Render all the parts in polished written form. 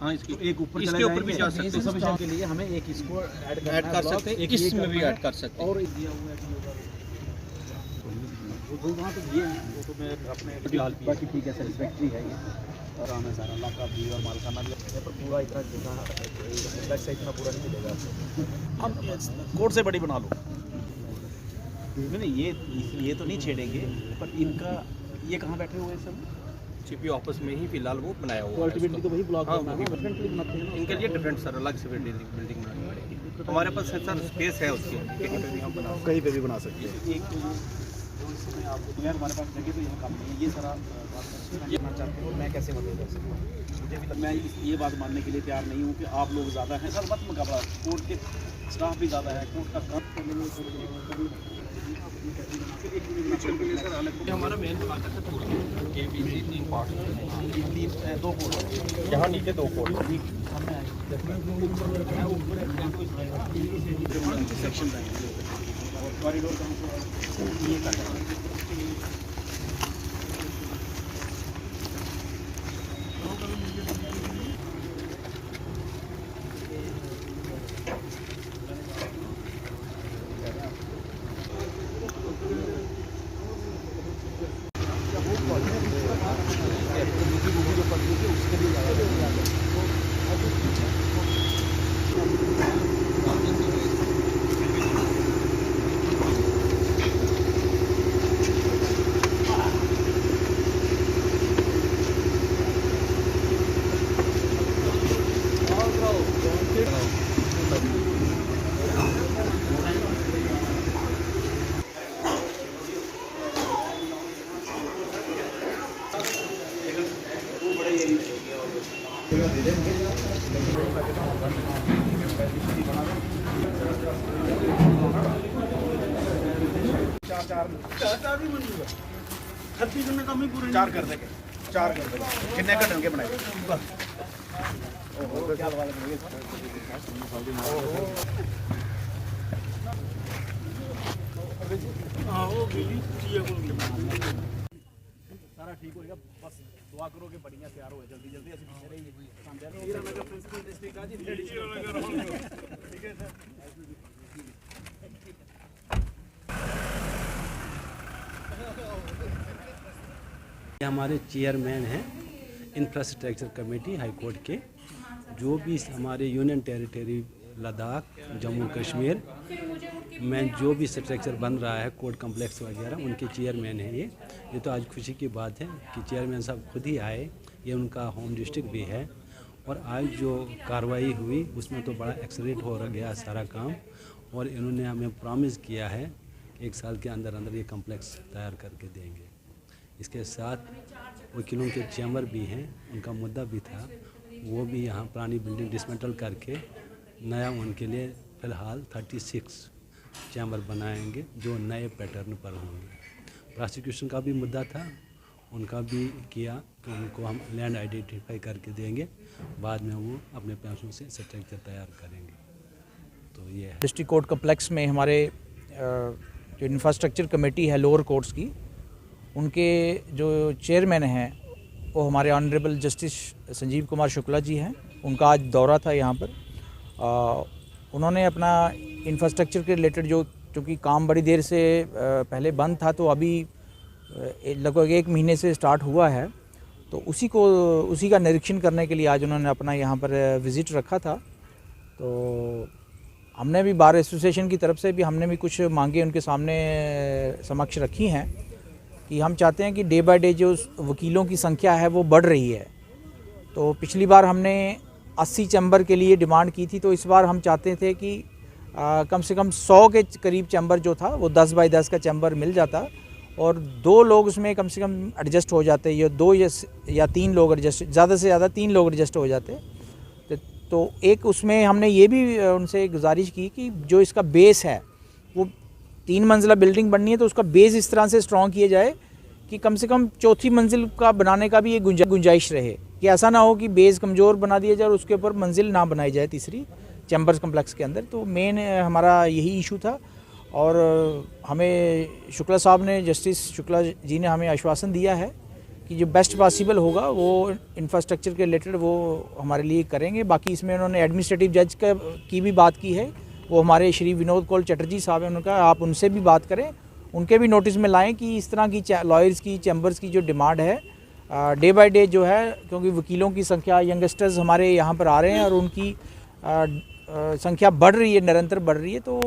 हाँ, इसके ऊपर भी जा सकते हैं। सब के लिए हमें एक इसको ऐड कर सकते हैं, एक इसमें भी ऐड कर सकते हैं। और दिया हुआ है वहाँ तो ये वो तो मैं अपने फिलहाल बाकी ठीक है, सेटिस्फैक्ट्री है ये और हमें सारा इलाका भी और मालकाना भी पर पूरा इतना जगह बैक साइड इतना पूरा नहीं मिलेगा आपको। हम कोर्ट से बड़ी बना लो नहीं, ये तो नहीं छेड़ेंगे, पर इनका ये कहाँ बैठे हुए हैं सब चिपी ऑफिस में ही फिलहाल वो बनाया हुआ है। अल्टीमेटली तो वही ब्लॉक करना है, डिफरेंटली बनाते हैं इनके लिए डिफरेंट सर अलग से बिल्डिंग बनानी पड़ेगी। हमारे पास सर स्पेस है उसकी, कहीं पे भी हम बना कहीं पे भी बना सकते हैं। एक तो इस समय आपको यार हमारे पास जगह तो यहाँ काम नहीं है, ये सारा करना चाहते हो, मैं कैसे मदद कर सकता हूँ। मुझे भी मैं ये बात मानने के लिए तैयार नहीं हूँ कि आप लोग ज़्यादा हैं। सर मत मुकाबला, कोर्ट के स्टाफ भी ज़्यादा है, कोर्ट का काम हमारा मेन प्लान है A B C 3 part, 2 court यहाँ नीचे 2 कोर्ट सेक्शन कॉरिडोर ये करना चार कर देंगे कितने घटन के बनाए सारा ठीक होगा, बस दुआ करो कि बढ़िया तैयार हो जल्दी जल्दी ऐसे पीछे रहिए। ठीक है सर। हमारे चेयरमैन हैं इंफ्रास्ट्रक्चर कमेटी हाई कोर्ट के, जो भी हमारे यूनियन टेरिटरी लद्दाख जम्मू कश्मीर में जो भी स्ट्रक्चर बन रहा है कोर्ट कम्प्लेक्स वगैरह, उनके चेयरमैन हैं ये तो आज खुशी की बात है कि चेयरमैन साहब खुद ही आए, ये उनका होम डिस्ट्रिक्ट भी है। और आज जो कार्रवाई हुई उसमें तो बड़ा एक्सलेट हो गया सारा काम, और इन्होंने हमें प्रॉमिस किया है कि 1 साल के अंदर अंदर ये कम्प्लेक्स तैयार करके देंगे। इसके साथ वकीलों के चैम्बर भी हैं, उनका मुद्दा भी था, वो भी यहाँ पुरानी बिल्डिंग डिसमेंटल करके नया उनके लिए फ़िलहाल 36 चैम्बर बनाएंगे जो नए पैटर्न पर होंगे। प्रोसिक्यूशन का भी मुद्दा था, उनका भी किया कि उनको हम लैंड आइडेंटिफाई करके देंगे, बाद में वो अपने पैसों से स्ट्रक्चर तैयार करेंगे। तो ये है डिस्ट्रिक्ट कोर्ट कम्प्लेक्स में हमारे जो इंफ्रास्ट्रक्चर कमेटी है लोअर कोर्ट्स की, उनके जो चेयरमैन हैं वो हमारे ऑनरेबल जस्टिस संजीव कुमार शुक्ला जी हैं। उनका आज दौरा था यहाँ पर। उन्होंने अपना इंफ्रास्ट्रक्चर के रिलेटेड जो चूँकि काम बड़ी देर से पहले बंद था, तो अभी लगभग 1 महीने से स्टार्ट हुआ है, तो उसी का निरीक्षण करने के लिए आज उन्होंने अपना यहाँ पर विज़िट रखा था। तो हमने भी बार एसोसिएशन की तरफ से भी हमने भी कुछ मांगे उनके सामने समक्ष रखी हैं कि हम चाहते हैं कि डे बाय डे जो वकीलों की संख्या है वो बढ़ रही है। तो पिछली बार हमने 80 चैम्बर के लिए डिमांड की थी, तो इस बार हम चाहते थे कि कम से कम 100 के करीब चैम्बर जो था वो 10 बाय 10 का चैम्बर मिल जाता और 2 लोग उसमें कम से कम एडजस्ट हो जाते, या 2 या 3 लोग एडजस्ट, ज़्यादा से ज़्यादा 3 लोग एडजस्ट हो जाते। तो तो एक उसमें हमने ये भी उनसे गुजारिश की कि जो इसका बेस है वो 3 मंजिला बिल्डिंग बननी है, तो उसका बेस इस तरह से स्ट्रॉन्ग किया जाए कि कम से कम चौथी मंजिल का बनाने का भी ये गुंजाइश रहे, कि ऐसा ना हो कि बेस कमज़ोर बना दिया जाए और उसके ऊपर मंजिल ना बनाई जाए तीसरी चैम्बर्स कम्प्लेक्स के अंदर। तो मेन हमारा यही इशू था और हमें शुक्ला साहब ने, जस्टिस शुक्ला जी ने हमें आश्वासन दिया है कि जो बेस्ट पॉसिबल होगा वो इंफ्रास्ट्रक्चर के रिलेटेड वो हमारे लिए करेंगे। बाकी इसमें उन्होंने एडमिनिस्ट्रेटिव जज की भी बात की है, वो हमारे श्री विनोद कौल चटर्जी साहब हैं, उन्होंने कहा आप उनसे भी बात करें, उनके भी नोटिस में लाएं कि इस तरह की लॉयर्स की चैम्बर्स की जो डिमांड है डे बाय डे जो है, क्योंकि वकीलों की संख्या, यंगस्टर्स हमारे यहाँ पर आ रहे हैं और उनकी संख्या बढ़ रही है, निरंतर बढ़ रही है। तो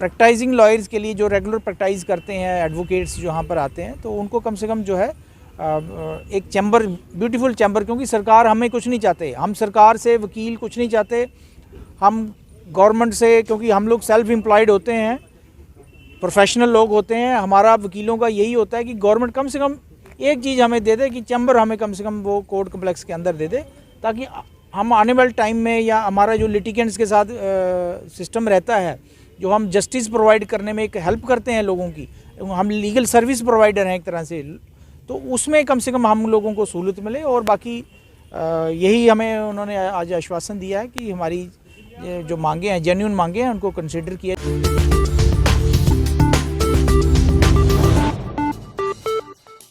प्रैक्टाइजिंग लॉयर्स के लिए जो रेगुलर प्रैक्टाइज करते हैं, एडवोकेट्स जो यहाँ पर आते हैं, तो उनको कम से कम जो है एक चैम्बर, ब्यूटीफुल चैम्बर, क्योंकि सरकार हमें कुछ नहीं चाहते, हम सरकार से वकील कुछ नहीं चाहते, हम गवर्नमेंट से, क्योंकि हम लोग सेल्फ एम्प्लॉयड होते हैं, प्रोफेशनल लोग होते हैं, हमारा वकीलों का यही होता है कि गवर्नमेंट कम से कम एक चीज़ हमें दे दे कि चैम्बर हमें कम से कम वो कोर्ट कम्प्लेक्स के अंदर दे दे, ताकि हम आने वाले टाइम में या हमारा जो लिटिगेंट्स के साथ सिस्टम रहता है, जो हम जस्टिस प्रोवाइड करने में एक हेल्प करते हैं लोगों की, हम लीगल सर्विस प्रोवाइडर हैं एक तरह से, तो उसमें कम से कम हम लोगों को सहूलत मिले। और बाकी यही हमें उन्होंने आज आश्वासन दिया है कि हमारी जो मांगे हैं, जेन्युइन मांगे हैं, उनको कंसिडर किया।